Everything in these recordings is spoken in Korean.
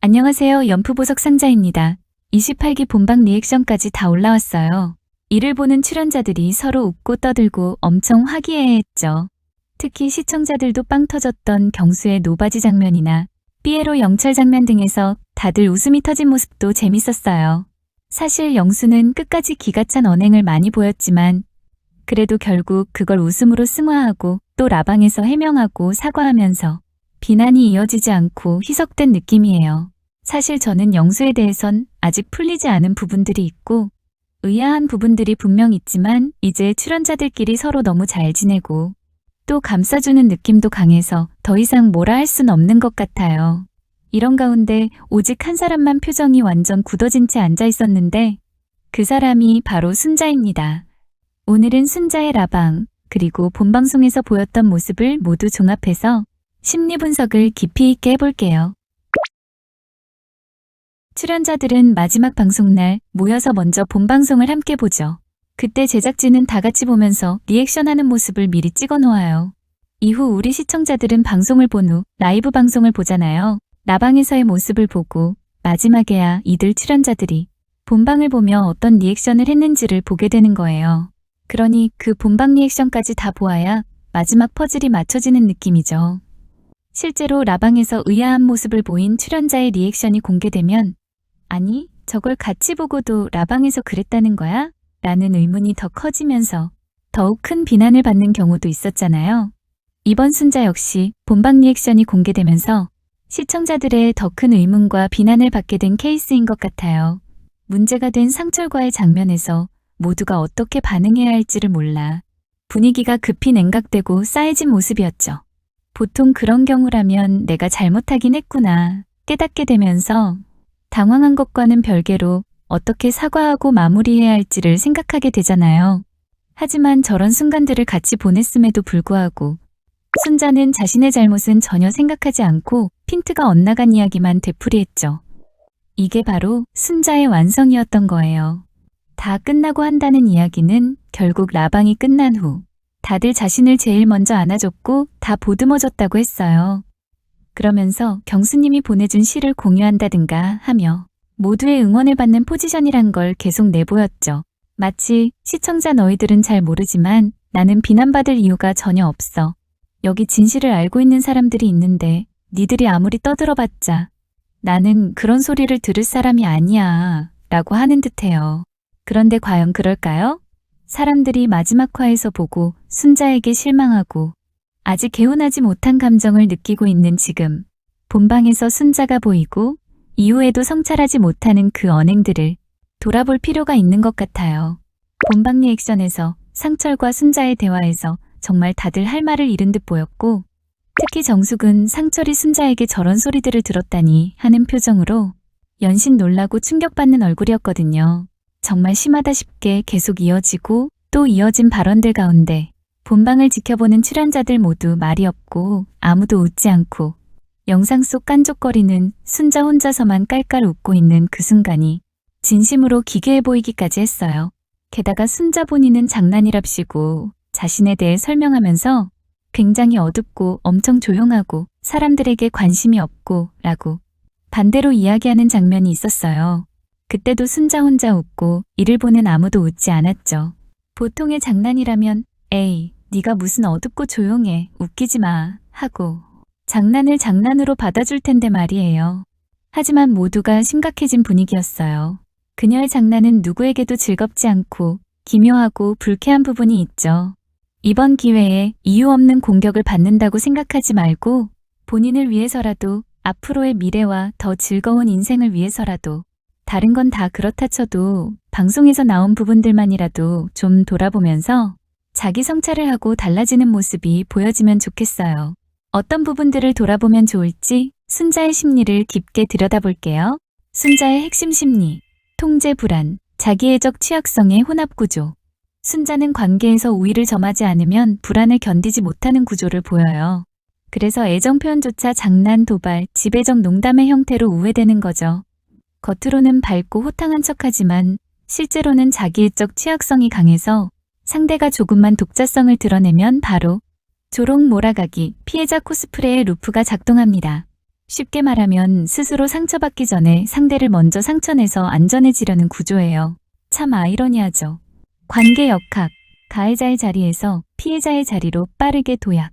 안녕하세요. 연프보석 상자입니다. 28기 본방 리액션까지 다 올라왔어요. 이를 보는 출연자들이 서로 웃고 떠들고 엄청 화기애애했죠. 특히 시청자들도 빵 터졌던 경수의 노바지 장면이나 삐에로 영철 장면 등에서 다들 웃음이 터진 모습도 재밌었어요. 사실 영수는 끝까지 기가 찬 언행을 많이 보였지만 그래도 결국 그걸 웃음으로 승화하고 또 라방에서 해명하고 사과하면서 비난이 이어지지 않고 희석된 느낌이에요. 사실 저는 영수에 대해선 아직 풀리지 않은 부분들이 있고 의아한 부분들이 분명 있지만 이제 출연자들끼리 서로 너무 잘 지내고 또 감싸주는 느낌도 강해서 더 이상 뭐라 할 순 없는 것 같아요. 이런 가운데 오직 한 사람만 표정이 완전 굳어진 채 앉아 있었는데 그 사람이 바로 순자입니다. 오늘은 순자의 라방 그리고 본방송에서 보였던 모습을 모두 종합해서 심리 분석을 깊이 있게 해볼게요. 출연자들은 마지막 방송날 모여서 먼저 본방송을 함께 보죠. 그때 제작진은 다 같이 보면서 리액션하는 모습을 미리 찍어 놓아요. 이후 우리 시청자들은 방송을 본 후 라이브 방송을 보잖아요. 라방에서의 모습을 보고 마지막에야 이들 출연자들이 본방을 보며 어떤 리액션을 했는지를 보게 되는 거예요. 그러니 그 본방 리액션까지 다 보아야 마지막 퍼즐이 맞춰지는 느낌이죠. 실제로 라방에서 의아한 모습을 보인 출연자의 리액션이 공개되면 아니, 저걸 같이 보고도 라방에서 그랬다는 거야? 라는 의문이 더 커지면서 더욱 큰 비난을 받는 경우도 있었잖아요. 이번 순자 역시 본방 리액션이 공개되면서 시청자들의 더 큰 의문과 비난을 받게 된 케이스인 것 같아요. 문제가 된 상철과의 장면에서 모두가 어떻게 반응해야 할지를 몰라 분위기가 급히 냉각되고 싸해진 모습이었죠. 보통 그런 경우라면 내가 잘못하긴 했구나 깨닫게 되면서 당황한 것과는 별개로 어떻게 사과하고 마무리해야 할지를 생각하게 되잖아요. 하지만 저런 순간들을 같이 보냈음에도 불구하고 순자는 자신의 잘못은 전혀 생각하지 않고 핀트가 엇나간 이야기만 되풀이했죠. 이게 바로 순자의 완성이었던 거예요. 다 끝나고 한다는 이야기는 결국 라방이 끝난 후 다들 자신을 제일 먼저 안아줬고 다 보듬어줬다고 했어요. 그러면서 경수님이 보내준 시를 공유한다든가 하며 모두의 응원을 받는 포지션이란 걸 계속 내보였죠. 마치 시청자 너희들은 잘 모르지만 나는 비난받을 이유가 전혀 없어. 여기 진실을 알고 있는 사람들이 있는데 니들이 아무리 떠들어봤자 나는 그런 소리를 들을 사람이 아니야 라고 하는 듯해요. 그런데 과연 그럴까요? 사람들이 마지막 화에서 보고 순자에게 실망하고 아직 개운하지 못한 감정을 느끼고 있는 지금 본방에서 순자가 보이고 이후에도 성찰하지 못하는 그 언행들을 돌아볼 필요가 있는 것 같아요. 본방 리액션에서 상철과 순자의 대화에서 정말 다들 할 말을 잃은 듯 보였고 특히 정숙은 상철이 순자에게 저런 소리들을 들었다니 하는 표정으로 연신 놀라고 충격받는 얼굴이었거든요. 정말 심하다 싶게 계속 이어지고 또 이어진 발언들 가운데 본방을 지켜보는 출연자들 모두 말이 없고 아무도 웃지 않고 영상 속 깐족거리는 순자 혼자서만 깔깔 웃고 있는 그 순간이 진심으로 기괴해 보이기까지 했어요. 게다가 순자 본인은 장난이랍시고 자신에 대해 설명하면서 굉장히 어둡고 엄청 조용하고 사람들에게 관심이 없고 라고 반대로 이야기하는 장면이 있었어요. 그때도 순자 혼자 웃고 이를 보는 아무도 웃지 않았죠. 보통의 장난이라면 에이, 네가 무슨 어둡고 조용해, 웃기지 마 하고 장난을 장난으로 받아줄 텐데 말이에요. 하지만 모두가 심각해진 분위기였어요. 그녀의 장난은 누구에게도 즐겁지 않고 기묘하고 불쾌한 부분이 있죠. 이번 기회에 이유 없는 공격을 받는다고 생각하지 말고 본인을 위해서라도 앞으로의 미래와 더 즐거운 인생을 위해서라도 다른 건 다 그렇다 쳐도 방송에서 나온 부분들만이라도 좀 돌아보면서 자기 성찰을 하고 달라지는 모습이 보여지면 좋겠어요. 어떤 부분들을 돌아보면 좋을지 순자의 심리를 깊게 들여다볼게요. 순자의 핵심 심리, 통제 불안, 자기애적 취약성의 혼합구조. 순자는 관계에서 우위를 점하지 않으면 불안을 견디지 못하는 구조를 보여요. 그래서 애정 표현조차 장난, 도발, 지배적 농담의 형태로 우회되는 거죠. 겉으로는 밝고 호탕한 척하지만 실제로는 자기애적 취약성이 강해서 상대가 조금만 독자성을 드러내면 바로 조롱 몰아가기, 피해자 코스프레의 루프가 작동합니다. 쉽게 말하면 스스로 상처받기 전에 상대를 먼저 상처내서 안전해지려는 구조예요. 참 아이러니하죠. 관계 역학, 가해자의 자리에서 피해자의 자리로 빠르게 도약.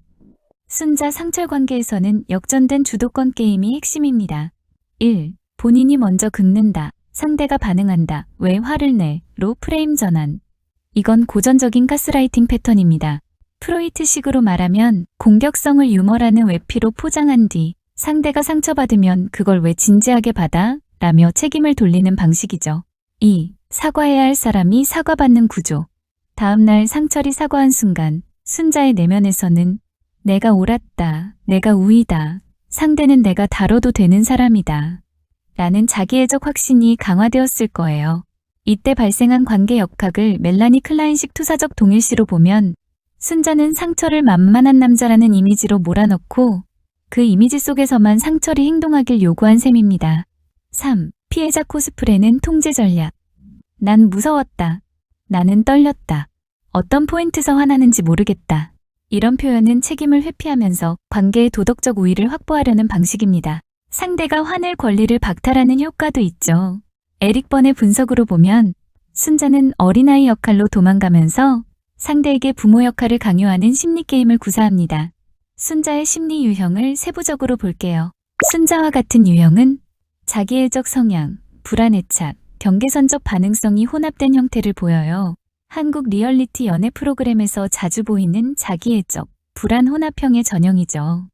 순자 상철 관계에서는 역전된 주도권 게임이 핵심입니다. 1. 본인이 먼저 긁는다. 상대가 반응한다. 왜 화를 내?로 프레임 전환. 이건 고전적인 가스라이팅 패턴입니다. 프로이트식으로 말하면 공격성을 유머라는 외피로 포장한 뒤 상대가 상처받으면 그걸 왜 진지하게 받아? 라며 책임을 돌리는 방식이죠. 2. 사과해야 할 사람이 사과받는 구조. 다음날 상철이 사과한 순간 순자의 내면에서는 내가 옳았다, 내가 우위다, 상대는 내가 다뤄도 되는 사람이다 라는 자기애적 확신이 강화되었을 거예요. 이때 발생한 관계 역학을 멜라니 클라인식 투사적 동일시로 보면 순자는 상철을 만만한 남자라는 이미지로 몰아넣고 그 이미지 속에서만 상철이 행동하길 요구한 셈입니다. 3. 피해자 코스프레는 통제 전략. 난 무서웠다. 나는 떨렸다. 어떤 포인트서 화나는지 모르겠다. 이런 표현은 책임을 회피하면서 관계의 도덕적 우위를 확보하려는 방식입니다. 상대가 화낼 권리를 박탈하는 효과도 있죠. 에릭 번의 분석으로 보면 순자는 어린아이 역할로 도망가면서 상대에게 부모 역할을 강요하는 심리게임을 구사합니다. 순자의 심리 유형을 세부적으로 볼게요. 순자와 같은 유형은 자기애적 성향, 불안애착, 경계선적 반응성이 혼합된 형태를 보여요. 한국 리얼리티 연애 프로그램에서 자주 보이는 자기애적, 불안 혼합형의 전형이죠.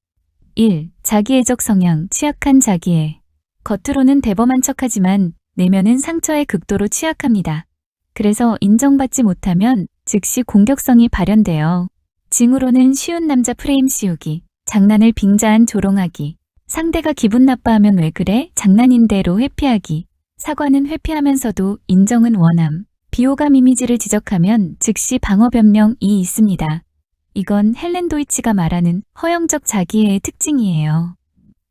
1. 자기애적 성향, 취약한 자기애. 겉으로는 대범한 척하지만 내면은 상처에 극도로 취약합니다. 그래서 인정받지 못하면 즉시 공격성이 발현돼요. 징후로는 쉬운 남자 프레임 씌우기, 장난을 빙자한 조롱하기, 상대가 기분 나빠하면 왜 그래? 장난인데로 회피하기, 사과는 회피하면서도 인정은 원함, 비호감 이미지를 지적하면 즉시 방어 변명이 있습니다. 이건 헬렌 도이치가 말하는 허영적 자기애의 특징이에요.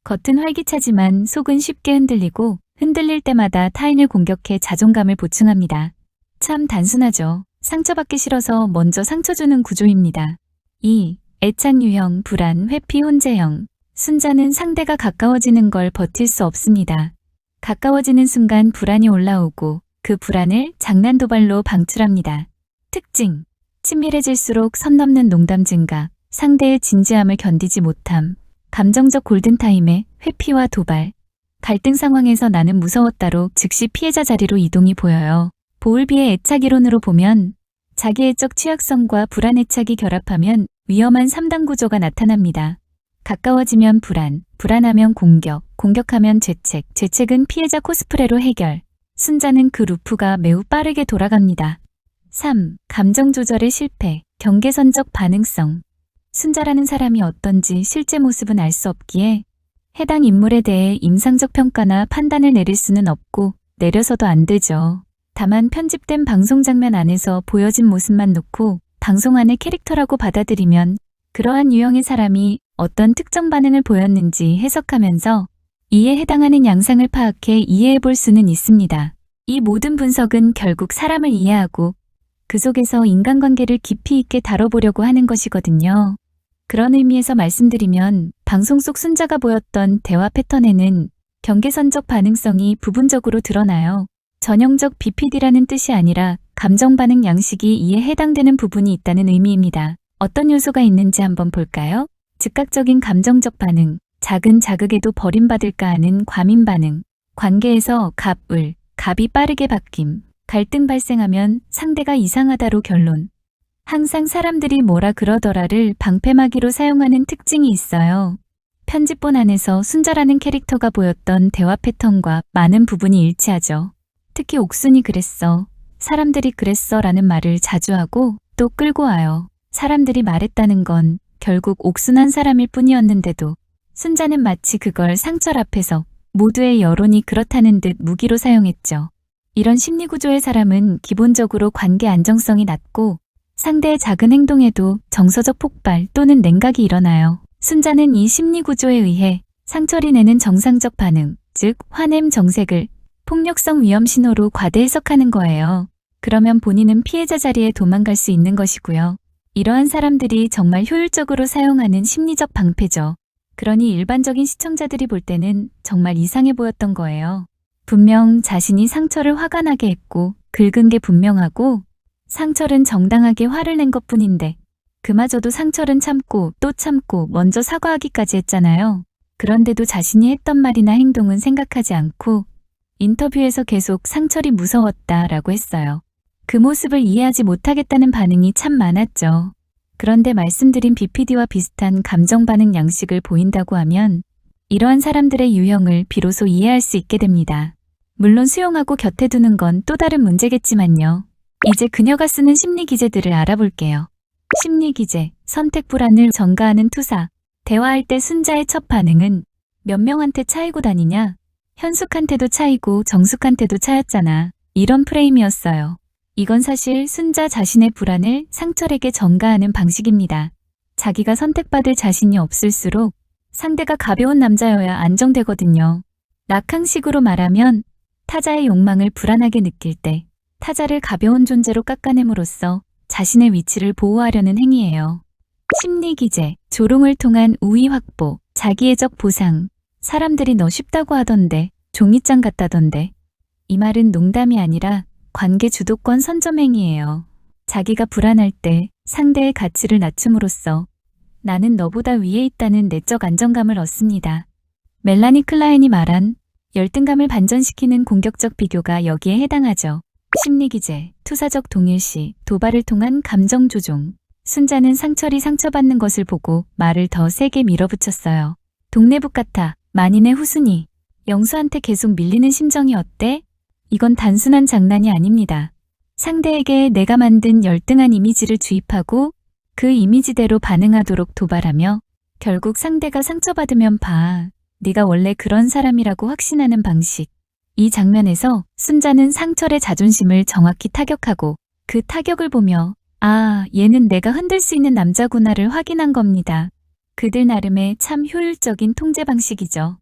겉은 활기차지만 속은 쉽게 흔들리고 흔들릴 때마다 타인을 공격해 자존감을 보충합니다. 참 단순하죠. 상처받기 싫어서 먼저 상처 주는 구조입니다. 2. 애착 유형, 불안, 회피, 혼재형. 순자는 상대가 가까워지는 걸 버틸 수 없습니다. 가까워지는 순간 불안이 올라오고 그 불안을 장난 도발로 방출합니다. 특징. 친밀해질수록 선 넘는 농담 증가, 상대의 진지함을 견디지 못함, 감정적 골든타임에 회피와 도발, 갈등 상황에서 나는 무서웠다로 즉시 피해자 자리로 이동이 보여요. 보울비의 애착 이론으로 보면 자기애적 취약성과 불안애착이 결합하면 위험한 3단 구조가 나타납니다. 가까워지면 불안, 불안하면 공격, 공격하면 죄책, 죄책은 피해자 코스프레로 해결. 순자는 그 루프가 매우 빠르게 돌아갑니다. 3. 감정 조절의 실패, 경계선적 반응성. 순자라는 사람이 어떤지 실제 모습은 알 수 없기에 해당 인물에 대해 임상적 평가나 판단을 내릴 수는 없고 내려서도 안 되죠. 다만 편집된 방송 장면 안에서 보여진 모습만 놓고 방송 안의 캐릭터라고 받아들이면 그러한 유형의 사람이 어떤 특정 반응을 보였는지 해석하면서 이에 해당하는 양상을 파악해 이해해 볼 수는 있습니다. 이 모든 분석은 결국 사람을 이해하고 그 속에서 인간관계를 깊이 있게 다뤄보려고 하는 것이거든요. 그런 의미에서 말씀드리면 방송 속 순자가 보였던 대화 패턴에는 경계선적 반응성이 부분적으로 드러나요. 전형적 BPD라는 뜻이 아니라 감정 반응 양식이 이에 해당되는 부분이 있다는 의미입니다. 어떤 요소가 있는지 한번 볼까요? 즉각적인 감정적 반응, 작은 자극에도 버림받을까 하는 과민 반응, 관계에서 갑, 을, 갑이 빠르게 바뀜, 갈등 발생하면 상대가 이상하다로 결론. 항상 사람들이 뭐라 그러더라를 방패막이로 사용하는 특징이 있어요. 편집본 안에서 순자라는 캐릭터가 보였던 대화 패턴과 많은 부분이 일치하죠. 특히 옥순이 그랬어, 사람들이 그랬어 라는 말을 자주 하고 또 끌고 와요. 사람들이 말했다는 건 결국 옥순 한 사람일 뿐이었는데도 순자는 마치 그걸 상철 앞에서 모두의 여론이 그렇다는 듯 무기로 사용했죠. 이런 심리구조의 사람은 기본적으로 관계 안정성이 낮고 상대의 작은 행동에도 정서적 폭발 또는 냉각이 일어나요. 순자는 이 심리구조에 의해 상철이 내는 정상적 반응, 즉 화냄 정색을 폭력성 위험 신호로 과대 해석하는 거예요. 그러면 본인은 피해자 자리에 도망갈 수 있는 것이고요. 이러한 사람들이 정말 효율적으로 사용하는 심리적 방패죠. 그러니 일반적인 시청자들이 볼 때는 정말 이상해 보였던 거예요. 분명 자신이 상철을 화가 나게 했고 긁은 게 분명하고 상철은 정당하게 화를 낸 것뿐인데 그마저도 상철은 참고 또 참고 먼저 사과하기까지 했잖아요. 그런데도 자신이 했던 말이나 행동은 생각하지 않고 인터뷰에서 계속 상철이 무서웠다라고 했어요. 그 모습을 이해하지 못하겠다는 반응이 참 많았죠. 그런데 말씀드린 BPD와 비슷한 감정 반응 양식을 보인다고 하면 이러한 사람들의 유형을 비로소 이해할 수 있게 됩니다. 물론 수용하고 곁에 두는 건 또 다른 문제겠지만요. 이제 그녀가 쓰는 심리 기제들을 알아볼게요. 심리 기제, 선택 불안을 전가하는 투사. 대화할 때 순자의 첫 반응은 몇 명한테 차이고 다니냐? 현숙한테도 차이고 정숙한테도 차였잖아. 이런 프레임이었어요. 이건 사실 순자 자신의 불안을 상철에게 전가하는 방식입니다. 자기가 선택받을 자신이 없을수록 상대가 가벼운 남자여야 안정되거든요. 낙항식으로 말하면 타자의 욕망을 불안하게 느낄 때 타자를 가벼운 존재로 깎아냄으로써 자신의 위치를 보호하려는 행위예요. 심리 기제, 조롱을 통한 우위 확보, 자기애적 보상. 사람들이 너 쉽다고 하던데, 종이장 같다던데. 이 말은 농담이 아니라 관계 주도권 선점 행위예요. 자기가 불안할 때 상대의 가치를 낮춤으로써 나는 너보다 위에 있다는 내적 안정감을 얻습니다. 멜라니 클라인이 말한 열등감을 반전시키는 공격적 비교가 여기에 해당하죠. 심리기제, 투사적 동일시, 도발을 통한 감정 조종. 순자는 상철이 상처받는 것을 보고 말을 더 세게 밀어붙였어요. 동네북 같아, 만인의 후순위. 영수한테 계속 밀리는 심정이 어때? 이건 단순한 장난이 아닙니다. 상대에게 내가 만든 열등한 이미지를 주입하고 그 이미지대로 반응하도록 도발하며 결국 상대가 상처받으면 봐. 네가 원래 그런 사람이라고 확신하는 방식. 이 장면에서 순자는 상철의 자존심을 정확히 타격하고 그 타격을 보며 아, 얘는 내가 흔들 수 있는 남자구나를 확인한 겁니다. 그들 나름의 참 효율적인 통제 방식이죠.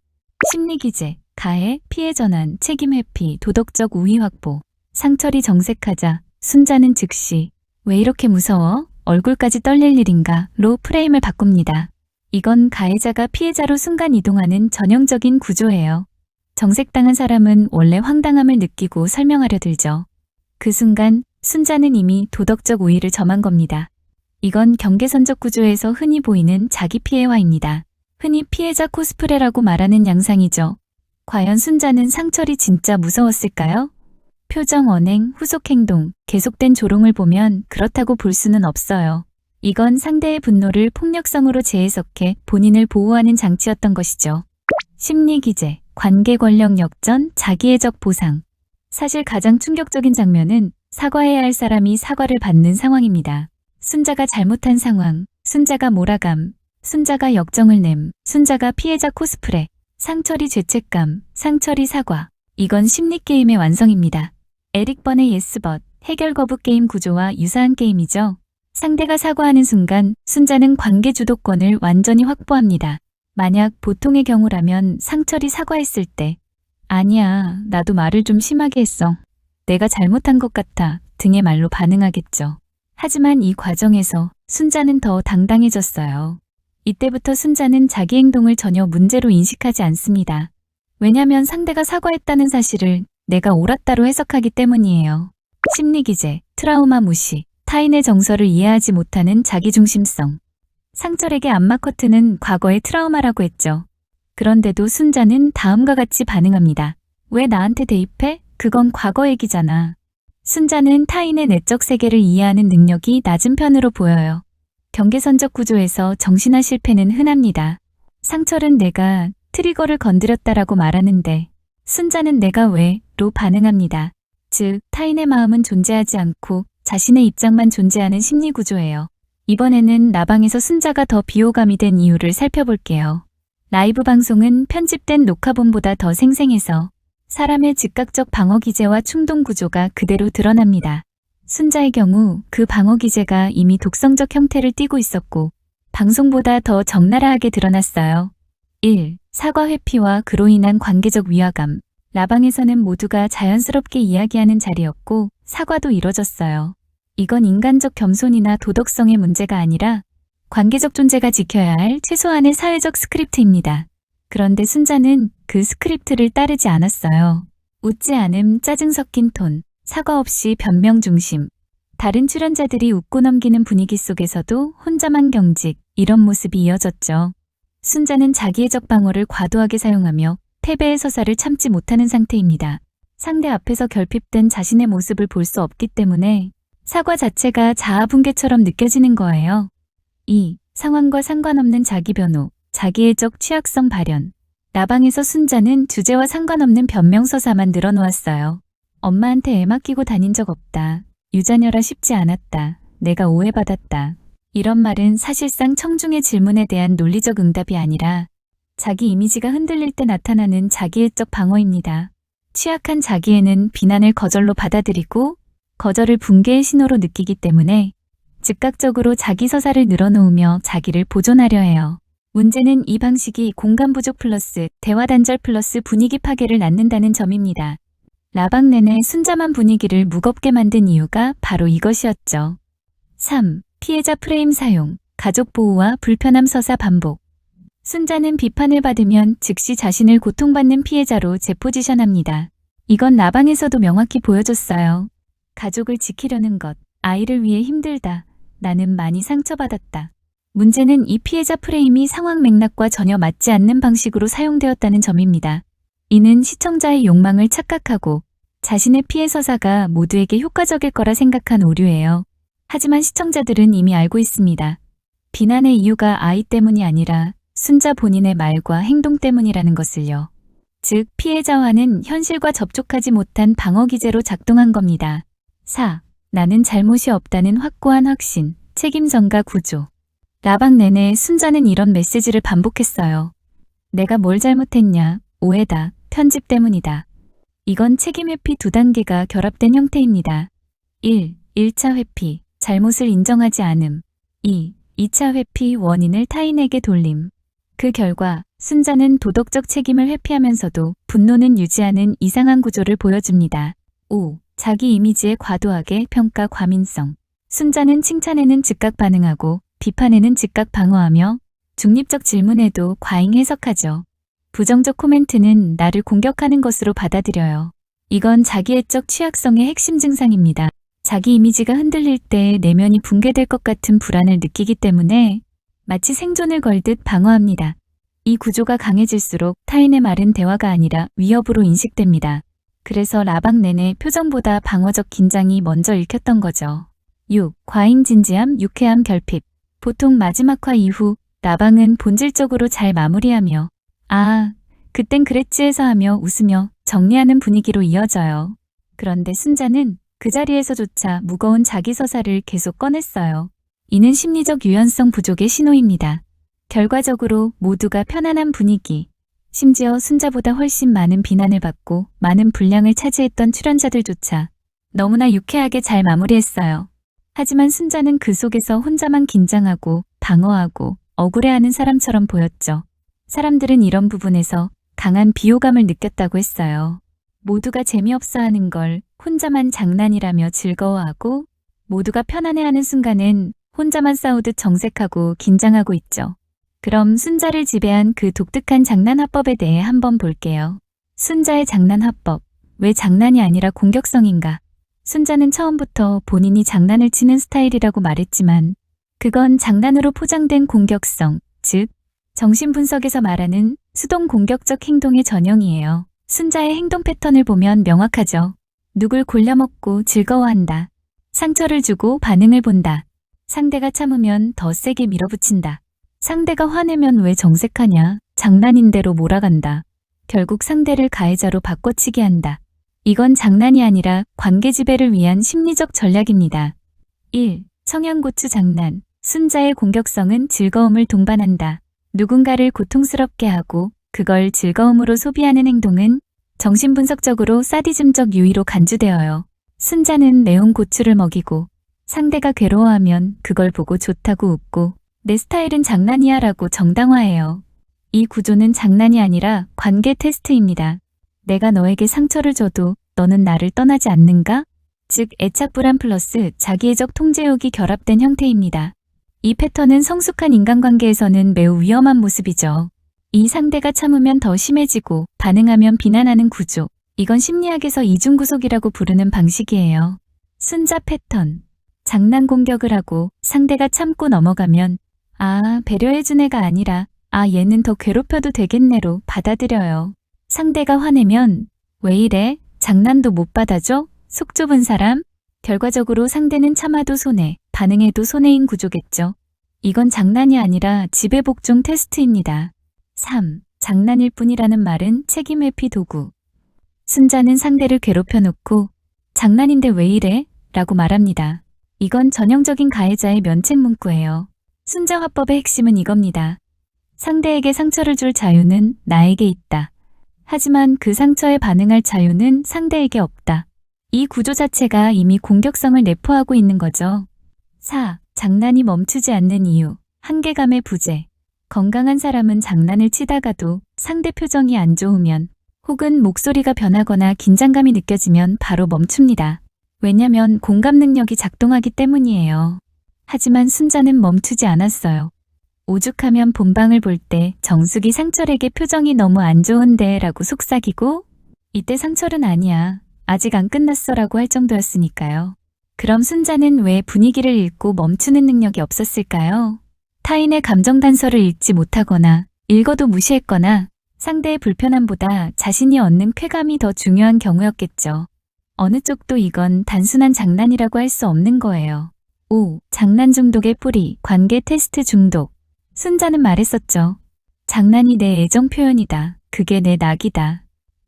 심리기제, 가해, 피해 전환, 책임 회피, 도덕적 우위 확보. 상철이 정색하자 순자는 즉시 왜 이렇게 무서워? 얼굴까지 떨릴 일인가?로 프레임을 바꿉니다. 이건 가해자가 피해자로 순간 이동하는 전형적인 구조예요. 정색당한 사람은 원래 황당함을 느끼고 설명하려 들죠. 그 순간 순자는 이미 도덕적 우위를 점한 겁니다. 이건 경계선적 구조에서 흔히 보이는 자기 피해화입니다. 흔히 피해자 코스프레라고 말하는 양상이죠. 과연 순자는 상철이 진짜 무서웠을까요? 표정, 언행, 후속 행동, 계속된 조롱을 보면 그렇다고 볼 수는 없어요. 이건 상대의 분노를 폭력성으로 재해석해 본인을 보호하는 장치였던 것이죠. 심리기제, 관계 권력 역전, 자기애적 보상. 사실 가장 충격적인 장면은 사과해야 할 사람이 사과를 받는 상황입니다. 순자가 잘못한 상황, 순자가 몰아감, 순자가 역정을 냄, 순자가 피해자 코스프레, 상철이 죄책감, 상철이 사과. 이건 심리게임의 완성입니다. 에릭 번의 예스벗, 해결 거부 게임 구조와 유사한 게임이죠. 상대가 사과하는 순간 순자는 관계 주도권을 완전히 확보합니다. 만약 보통의 경우라면 상철이 사과했을 때 아니야, 나도 말을 좀 심하게 했어. 내가 잘못한 것 같아 등의 말로 반응하겠죠. 하지만 이 과정에서 순자는 더 당당해졌어요. 이때부터 순자는 자기 행동을 전혀 문제로 인식하지 않습니다. 왜냐면 상대가 사과했다는 사실을 내가 옳았다로 해석하기 때문이에요. 심리기제, 트라우마 무시, 타인의 정서를 이해하지 못하는 자기중심성. 상철에게 안마 커튼은 과거의 트라우마라고 했죠. 그런데도 순자는 다음과 같이 반응합니다. 왜 나한테 대입해? 그건 과거 얘기잖아. 순자는 타인의 내적 세계를 이해하는 능력이 낮은 편으로 보여요. 경계선적 구조에서 정신화 실패는 흔합니다. 상철은 내가 트리거를 건드렸다라고 말하는데 순자는 내가 왜?로 반응합니다. 즉, 타인의 마음은 존재하지 않고 자신의 입장만 존재하는 심리 구조예요. 이번에는 나방에서 순자가 더 비호감이 된 이유를 살펴볼게요. 라이브 방송은 편집된 녹화본보다 더 생생해서 사람의 즉각적 방어 기제와 충동 구조가 그대로 드러납니다. 순자의 경우 그 방어 기제가 이미 독성적 형태를 띠고 있었고 방송보다 더 적나라하게 드러났어요. 1. 사과 회피와 그로 인한 관계적 위화감. 라방에서는 모두가 자연스럽게 이야기하는 자리였고 사과도 이뤄졌어요. 이건 인간적 겸손이나 도덕성의 문제가 아니라 관계적 존재가 지켜야 할 최소한의 사회적 스크립트입니다. 그런데 순자는 그 스크립트를 따르지 않았어요. 웃지 않음, 짜증 섞인 톤, 사과 없이 변명 중심. 다른 출연자들이 웃고 넘기는 분위기 속에서도 혼자만 경직, 이런 모습이 이어졌죠. 순자는 자기애적 방어를 과도하게 사용하며 패배의 서사를 참지 못하는 상태입니다. 상대 앞에서 결핍된 자신의 모습을 볼 수 없기 때문에 사과 자체가 자아붕괴처럼 느껴지는 거예요. 2. 상황과 상관없는 자기 변호, 자기애적 취약성 발현. 라방에서 순자는 주제와 상관없는 변명서사만 늘어놓았어요. 엄마한테 애 맡기고 다닌 적 없다. 유자녀라 쉽지 않았다. 내가 오해받았다. 이런 말은 사실상 청중의 질문에 대한 논리적 응답이 아니라 자기 이미지가 흔들릴 때 나타나는 자기애적 방어입니다. 취약한 자기애는 비난을 거절로 받아들이고 거절을 붕괴의 신호로 느끼기 때문에 즉각적으로 자기 서사를 늘어놓으며 자기를 보존하려 해요. 문제는 이 방식이 공간 부족 플러스 대화 단절 플러스 분위기 파괴를 낳는다는 점입니다. 라방 내내 순자만 분위기를 무겁게 만든 이유가 바로 이것이었죠. 3. 피해자 프레임 사용, 가족 보호와 불편함 서사 반복. 순자는 비판을 받으면 즉시 자신을 고통받는 피해자로 재포지션합니다. 이건 라방에서도 명확히 보여줬어요. 가족을 지키려는 것, 아이를 위해 힘들다. 나는 많이 상처받았다. 문제는 이 피해자 프레임이 상황 맥락과 전혀 맞지 않는 방식으로 사용되었다는 점입니다. 이는 시청자의 욕망을 착각하고 자신의 피해 서사가 모두에게 효과적일 거라 생각한 오류예요. 하지만 시청자들은 이미 알고 있습니다. 비난의 이유가 아이 때문이 아니라 순자 본인의 말과 행동 때문이라는 것을요. 즉, 피해자와는 현실과 접촉하지 못한 방어 기제로 작동한 겁니다. 4. 나는 잘못이 없다는 확고한 확신, 책임 전가 구조. 라방 내내 순자는 이런 메시지를 반복했어요. 내가 뭘 잘못했냐, 오해다, 편집 때문이다. 이건 책임 회피 두 단계가 결합된 형태입니다. 1. 1차 회피, 잘못을 인정하지 않음. 2. 2차 회피, 원인을 타인에게 돌림. 그 결과 순자는 도덕적 책임을 회피하면서도 분노는 유지하는 이상한 구조를 보여줍니다. 5. 자기 이미지에 과도하게 평가 과민성. 순자는 칭찬에는 즉각 반응하고 비판에는 즉각 방어하며 중립적 질문에도 과잉 해석하죠. 부정적 코멘트는 나를 공격하는 것으로 받아들여요. 이건 자기애적 취약성의 핵심 증상입니다. 자기 이미지가 흔들릴 때 내면이 붕괴될 것 같은 불안을 느끼기 때문에 마치 생존을 걸듯 방어합니다. 이 구조가 강해질수록 타인의 말은 대화가 아니라 위협으로 인식됩니다. 그래서 라방 내내 표정보다 방어적 긴장이 먼저 읽혔던 거죠. 6. 과잉 진지함, 유쾌함 결핍. 보통 마지막 화 이후 라방은 본질적으로 잘 마무리하며 아, 그땐 그랬지 해서 하며 웃으며 정리하는 분위기로 이어져요. 그런데 순자는 그 자리에서조차 무거운 자기 서사를 계속 꺼냈어요. 이는 심리적 유연성 부족의 신호입니다. 결과적으로 모두가 편안한 분위기, 심지어 순자보다 훨씬 많은 비난을 받고 많은 분량을 차지했던 출연자들조차 너무나 유쾌하게 잘 마무리했어요. 하지만 순자는 그 속에서 혼자만 긴장하고 방어하고 억울해하는 사람처럼 보였죠. 사람들은 이런 부분에서 강한 비호감을 느꼈다고 했어요. 모두가 재미없어하는 걸 혼자만 장난이라며 즐거워하고 모두가 편안해하는 순간엔 혼자만 싸우듯 정색하고 긴장하고 있죠. 그럼 순자를 지배한 그 독특한 장난 화법에 대해 한번 볼게요. 순자의 장난 화법. 왜 장난이 아니라 공격성인가? 순자는 처음부터 본인이 장난을 치는 스타일이라고 말했지만 그건 장난으로 포장된 공격성, 즉 정신분석에서 말하는 수동 공격적 행동의 전형이에요. 순자의 행동 패턴을 보면 명확하죠. 누굴 골라먹고 즐거워한다. 상처를 주고 반응을 본다. 상대가 참으면 더 세게 밀어붙인다. 상대가 화내면 왜 정색하냐? 장난인대로 몰아간다. 결국 상대를 가해자로 바꿔치기 한다. 이건 장난이 아니라 관계 지배를 위한 심리적 전략입니다. 1. 청양고추 장난. 순자의 공격성은 즐거움을 동반한다. 누군가를 고통스럽게 하고 그걸 즐거움으로 소비하는 행동은 정신분석적으로 사디즘적 유의로 간주되어요. 순자는 매운 고추를 먹이고 상대가 괴로워하면 그걸 보고 좋다고 웃고 내 스타일은 장난이야 라고 정당화해요. 이 구조는 장난이 아니라 관계 테스트입니다. 내가 너에게 상처를 줘도 너는 나를 떠나지 않는가? 즉 애착 불안 플러스 자기애적 통제욕이 결합된 형태입니다. 이 패턴은 성숙한 인간관계에서는 매우 위험한 모습이죠. 이 상대가 참으면 더 심해지고 반응하면 비난하는 구조. 이건 심리학에서 이중구속이라고 부르는 방식이에요. 순자 패턴. 장난 공격을 하고 상대가 참고 넘어가면 배려해준 애가 아니라 얘는 더 괴롭혀도 되겠네로 받아들여요. 상대가 화내면 왜 이래? 장난도 못 받아줘? 속 좁은 사람? 결과적으로 상대는 참아도 손해, 반응해도 손해인 구조겠죠. 이건 장난이 아니라 지배복종 테스트입니다. 3. 장난일 뿐이라는 말은 책임 회피 도구. 순자는 상대를 괴롭혀 놓고 장난인데 왜 이래? 라고 말합니다. 이건 전형적인 가해자의 면책 문구예요. 순자 화법의 핵심은 이겁니다. 상대에게 상처를 줄 자유는 나에게 있다. 하지만 그 상처에 반응할 자유는 상대에게 없다. 이 구조 자체가 이미 공격성을 내포하고 있는 거죠. 4. 장난이 멈추지 않는 이유. 한계감의 부재. 건강한 사람은 장난을 치다가도 상대 표정이 안 좋으면 혹은 목소리가 변하거나 긴장감이 느껴지면 바로 멈춥니다. 왜냐면 공감 능력이 작동하기 때문이에요. 하지만 순자는 멈추지 않았어요. 오죽하면 본방을 볼 때 정숙이 상철에게 표정이 너무 안 좋은데 라고 속삭이고 이때 상철은 아니야. 아직 안 끝났어 라고 할 정도였으니까요. 그럼 순자는 왜 분위기를 읽고 멈추는 능력이 없었을까요? 타인의 감정 단서를 읽지 못하거나 읽어도 무시했거나 상대의 불편함보다 자신이 얻는 쾌감이 더 중요한 경우였겠죠. 어느 쪽도 이건 단순한 장난이라고 할 수 없는 거예요. 5. 장난 중독의 뿌리, 관계 테스트 중독. 순자는 말했었죠. 장난이 내 애정 표현이다. 그게 내 낙이다.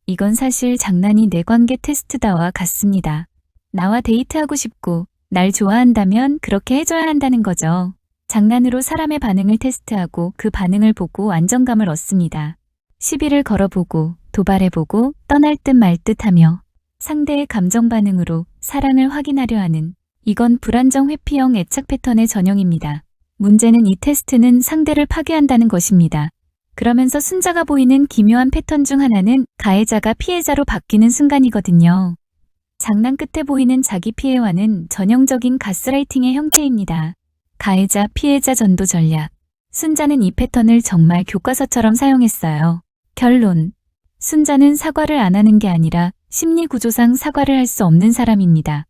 이건 사실 장난이 내 관계 테스트다와 같습니다. 나와 데이트하고 싶고 날 좋아한다면 그렇게 해줘야 한다는 거죠. 장난으로 사람의 반응을 테스트하고 그 반응을 보고 안정감을 얻습니다. 시비를 걸어보고 도발해보고 떠날 듯 말 듯 하며 상대의 감정 반응으로 사랑을 확인하려 하는 이건 불안정 회피형 애착 패턴의 전형입니다. 문제는 이 테스트는 상대를 파괴한다는 것입니다. 그러면서 순자가 보이는 기묘한 패턴 중 하나는 가해자가 피해자로 바뀌는 순간이거든요. 장난 끝에 보이는 자기 피해와는 전형적인 가스라이팅의 형태입니다. 가해자 피해자 전도 전략. 순자는 이 패턴을 정말 교과서처럼 사용했어요. 결론. 순자는 사과를 안 하는 게 아니라 심리 구조상 사과를 할 수 없는 사람입니다.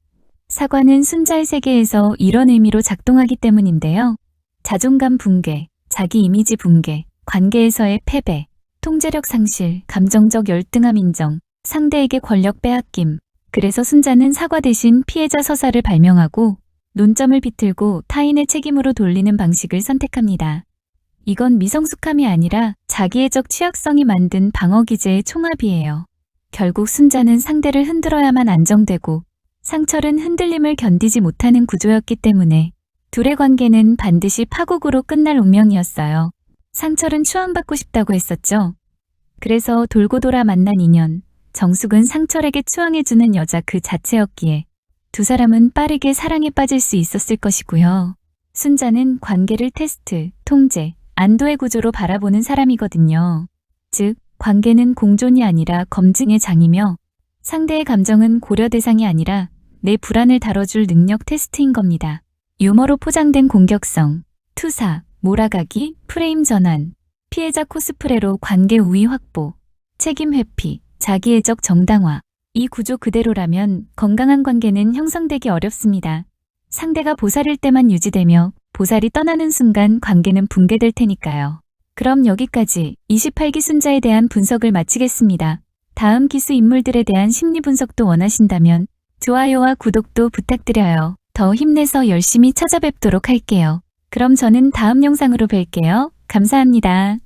사과는 순자의 세계에서 이런 의미로 작동하기 때문인데요. 자존감 붕괴, 자기 이미지 붕괴, 관계에서의 패배, 통제력 상실, 감정적 열등함 인정, 상대에게 권력 빼앗김. 그래서 순자는 사과 대신 피해자 서사를 발명하고 논점을 비틀고 타인의 책임으로 돌리는 방식을 선택합니다. 이건 미성숙함이 아니라 자기애적 취약성이 만든 방어기제의 총합이에요. 결국 순자는 상대를 흔들어야만 안정되고 상철은 흔들림을 견디지 못하는 구조였기 때문에 둘의 관계는 반드시 파국으로 끝날 운명이었어요. 상철은 추앙받고 싶다고 했었죠. 그래서 돌고 돌아 만난 인연, 정숙은 상철에게 추앙해주는 여자 그 자체였기에 두 사람은 빠르게 사랑에 빠질 수 있었을 것이고요. 순자는 관계를 테스트, 통제, 안도의 구조로 바라보는 사람이거든요. 즉, 관계는 공존이 아니라 검증의 장이며 상대의 감정은 고려 대상이 아니라 내 불안을 다뤄줄 능력 테스트인 겁니다. 유머로 포장된 공격성, 투사, 몰아가기, 프레임 전환, 피해자 코스프레로 관계 우위 확보, 책임 회피, 자기애적 정당화. 이 구조 그대로라면 건강한 관계는 형성되기 어렵습니다. 상대가 보살일 때만 유지되며 보살이 떠나는 순간 관계는 붕괴될 테니까요. 그럼 여기까지 28기 순자에 대한 분석을 마치겠습니다. 다음 기수 인물들에 대한 심리 분석도 원하신다면 좋아요와 구독도 부탁드려요. 더 힘내서 열심히 찾아뵙도록 할게요. 그럼 저는 다음 영상으로 뵐게요. 감사합니다.